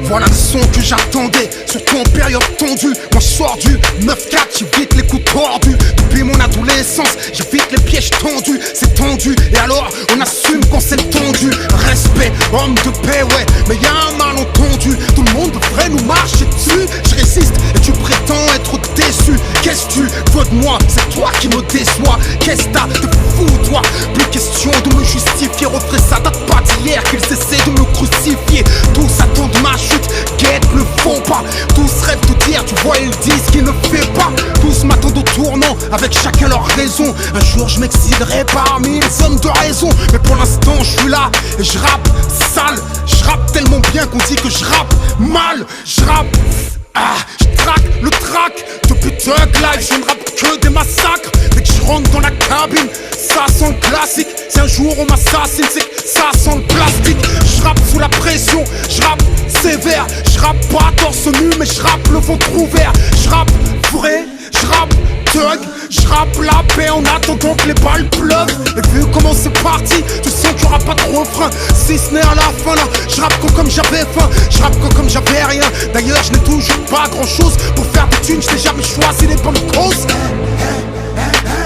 Voilà le son que j'attendais, surtout en période tendue. Moi je sors du 9-4, j'évite les coups tordus. Depuis mon adolescence, j'évite les pièges tendus. C'est tendu, et alors on assume quand c'est tendu. Respect, homme de paix, ouais, mais y'a un malentendu. Tout le monde devrait nous marcher dessus. Je résiste et tu prétends être déçu. Qu'est-ce que tu veux de moi? C'est toi qui me déçois. Qu'est-ce que t'as de fou, toi? Plus question de me justifier. Refrais, ça date pas d'hier qu'ils essaient de me crucifier. Tous attendent ma chute, guette le font pas. Tous rêvent de dire, tu vois, ils disent qu'ils ne fait pas. Tous m'attendent au tournant, avec chacun leur raison. Un jour je m'exilerai parmi les hommes de raison. Mais pour l'instant je suis là et je rappe sale. Je rappe tellement bien qu'on dit que je rappe mal. Je rappe, je traque le track. Depuis Thug Life, je ne rappe que des massacres. Dès que je rentre dans la cabine, ça sent le classique. Si un jour on m'assassine, c'est que ça sent le plastique. Je rappe sous la pression, je rappe sévère. Je rappe pas torse nu, mais je rappe le ventre ouvert. Je rappe vrai, je rappe thug. Je rappe la paix en attendant que les balles pleuvent. Et vu comment c'est parti, tu sens qu'il y aura pas de refrain. Si ce n'est à la fin là, je rappe comme j'avais faim. Je rappe comme j'avais rien. D'ailleurs je n'ai toujours pas grand chose. Pour faire des thunes, je n'ai jamais choisi les bonnes causes.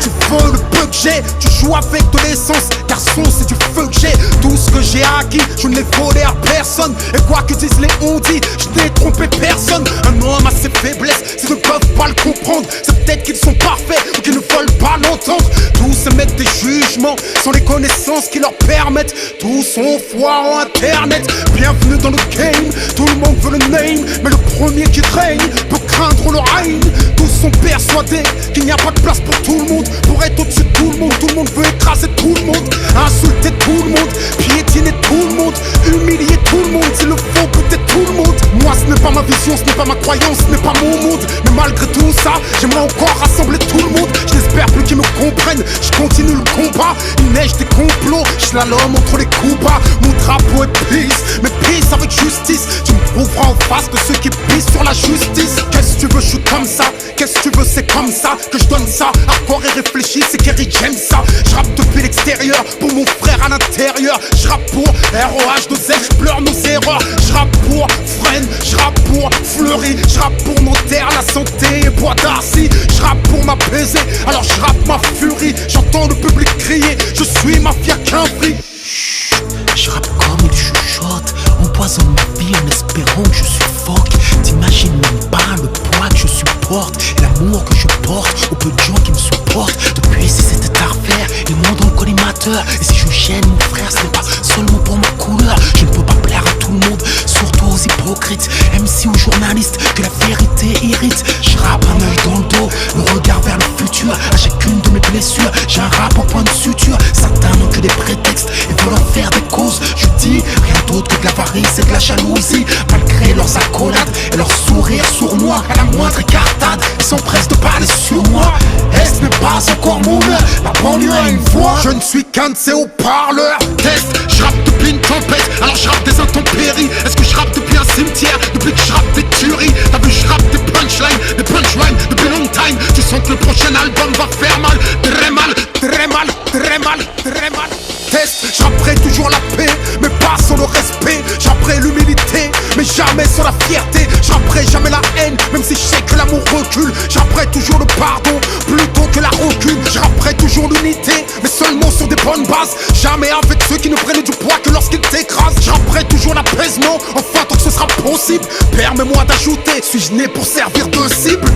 Tu veux le peu que j'ai, tu joues avec de l'essence. Garçon, c'est du feu que j'ai. Tout ce que j'ai acquis, je ne l'ai volé à personne. Et quoi que disent les on-dit, je n'ai trompé personne. Un homme a ses faiblesses, s'ils ne peuvent pas le comprendre. C'est peut-être qu'ils sont parfaits ou qu'ils ne veulent pas l'entendre. Tous émettent des jugements sans les connaissances qui leur permettent. Tous ont foi en internet. Bienvenue dans le game, tout le monde veut le name. Mais le premier qui règne peut craindre le règne. Tous sont persuadés qu'il n'y a pas de place pour tout le monde. Pour être au-dessus de tout le monde veut écraser tout le monde. Insulter tout le monde, piétiner tout le monde, humilier tout le monde, s'il le faut peut-être tout le monde. Moi ce n'est pas ma vision, ce n'est pas ma croyance, ce n'est pas mon monde. Mais malgré tout ça, j'aimerais encore rassembler tout le monde. Je n'espère plus qu'ils me comprennent, je continue le combat. Il neige des complots, je slalom entre les coups bas. Mon drapeau est peace, mais peace avec justice. Tu me trouveras en face de ceux qui pissent sur la justice. Qu'est-ce que tu veux, je suis comme ça. Qu'est-ce que tu veux, c'est comme ça que je donne ça. Hardcore et réfléchi, c'est Kerry, j'aime ça. Je rappe depuis l'extérieur pour mon frère à l'intérieur. Je rappe pour ROH, nos ex, je pleure nos erreurs. Je rappe pour Fren, je rappe pour Fleury. Je rappe pour Nanterre, la santé et Bois d'Arcy. Je rappe pour m'apaiser, alors je rappe ma furie. J'entends le public crier, je suis ma fière quinfrie. Je rappe comme il chuchote, empoisonne ma vie en espérant que je suffoque. T'imagines même pas le poids que je supporte et l'amour que je porte aux peu de gens qui me supportent. Depuis si c'était à refaire, ils m'ont dans le collimateur. Et si je gêne mon frère, ce n'est pas seulement pour ma couleur. Je ne peux pas plaire à tout le monde, surtout aux hypocrites, MC ou journalistes, que la vérité irrite. Je rappe un œil dans le dos, le regard vers le futur. À chacune de mes blessures, j'ai un rap au point de suture. Certains n'ont que des prétextes et veulent en faire des causes. Je dis rien d'autre que de l'avarice et de la jalousie. Malgré leurs accolades et leurs sourires sournois, à la moindre écartade, ils s'empressent de parler sur moi. Est-ce n'est pas encore mon heure, la banlieue a une voix. Je ne suis qu'un de ces haut-parleurs. Test, je rappe depuis une tempête, alors je rappe des intempéries. Est-ce que je rappe depuis un cimetière, depuis que je rappe des tueries? T'as vu, je rappe des punchlines depuis long time. Tu sens que le prochain album va faire mal, très mal, très mal, très mal, très mal. Test, j'apprends toujours la paix, mais pas sans le respect. J'apprends l'humilité, mais jamais sans la fierté. J'apprends jamais la haine, même si je sais que l'amour recule. J'apprends toujours le pardon, plutôt que la rancune. J'apprends toujours l'unité, mais seulement sur des bonnes bases. Jamais avec ceux qui ne prennent du poids que lorsqu'ils t'écrasent. J'apprends toujours l'apaisement, enfin tant que ce sera possible. Permets-moi d'ajouter, suis-je né pour servir de cible?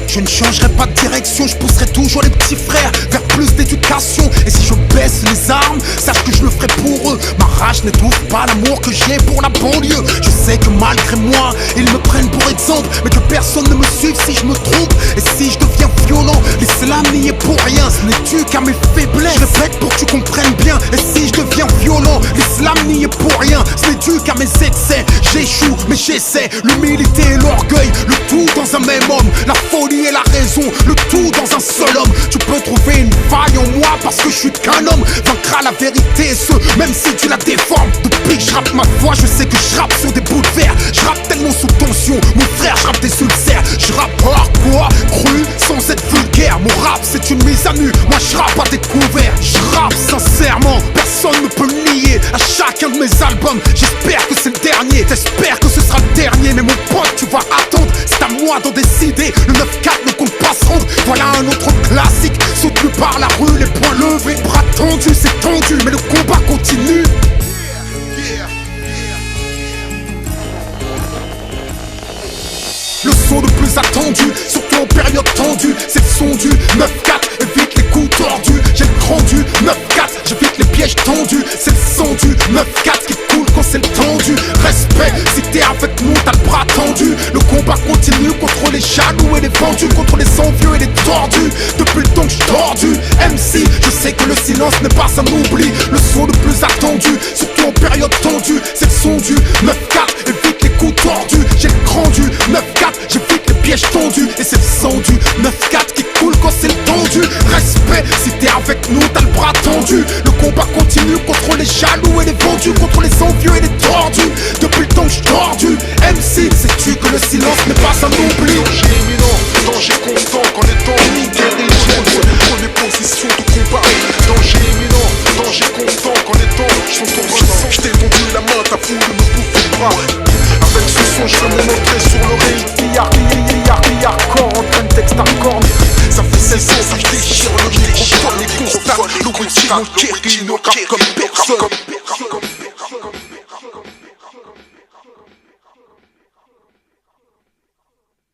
Je ne changerai pas de direction, je pousserai toujours les petits frères vers plus d'éducation. Et si je baisse les armes, sache que je le ferai pour eux. Ma rage n'étouffe pas l'amour que j'ai pour la banlieue. Je sais que malgré moi, ils me prennent pour exemple, mais que personne ne me suive si je me trompe. Et si je deviens violent, l'islam n'y est pour rien, ce n'est dû qu'à mes faiblesses. Je répète pour que tu comprennes bien. Et si je deviens violent, l'islam n'y est pour rien, ce n'est dû qu'à mes excès. J'échoue, mais j'essaie, l'humilité et l'orgueil, le tout dans un même homme. La folie et la raison, le tout dans un seul homme. Tu peux trouver une failles en moi parce que je suis qu'un homme. Vaincra la vérité et ce, même si tu la déformes. Depuis que je rappe ma voix, je sais que je rappe sur des bouts de verre. Je rappe tellement sous tension, mon frère, je rappe des ulcères. Je rappe hardcore, cru, sans être vulgaire. Mon rap c'est une mise à nu, moi je rappe à découvert. Je rappe sincèrement, personne ne peut le nier. À chacun de mes albums, j'espère que c'est le dernier. J'espère que ce sera le dernier, mais mon pote tu vas attendre. C'est à moi d'en décider, le 9-4 ne compte pas se rendre. Voilà un autre classique, soutenu par la rue, les poings levés, bras tendus, c'est tendu, mais le combat continue. Le son le plus attendu, surtout en période tendue, c'est le son du 9-4, évite les coups tordus. J'ai le grand du 9-4, j'évite les pièges tendus. C'est le son du 9-4 qui coule quand c'est le tendu. Respect, si t'es avec nous, t'as le bras tendu. Le combat continue contre les jaloux et les vendus, contre les envieux et les tordus. Depuis le temps que je tordu, MC, je sais que le silence n'est pas un oubli. Le son le plus attendu, surtout en période tendue, c'est le son du 9-4, évite les coups tordus. J'ai le grand du 9-4, j'évite les pièges tendus. Et c'est le son du 9-4 qui coule quand c'est le tendu. Respect, si t'es avec nous, t'as le bras tendu. Le combat continue contre les jaloux et les vendus, contre les envieux et les tordus. Depuis le temps que je tordu, MC, sais-tu que le silence n'est pas un oubli. Danger imminent, danger constant, qu'en étant intelligent, prenez position de combat. Danger imminent, danger constant, qu'en étant puissant. Je t'ai tendu la main, ta foule ne me bouffe pas. Avec ce son, je fais mon entrée sur le ring. Hardcore, en train de texte hardcore. Ça fait 16 ans, ça déchire le microphone et constate. Le wiki, mon Kerry, ne rappe comme personne.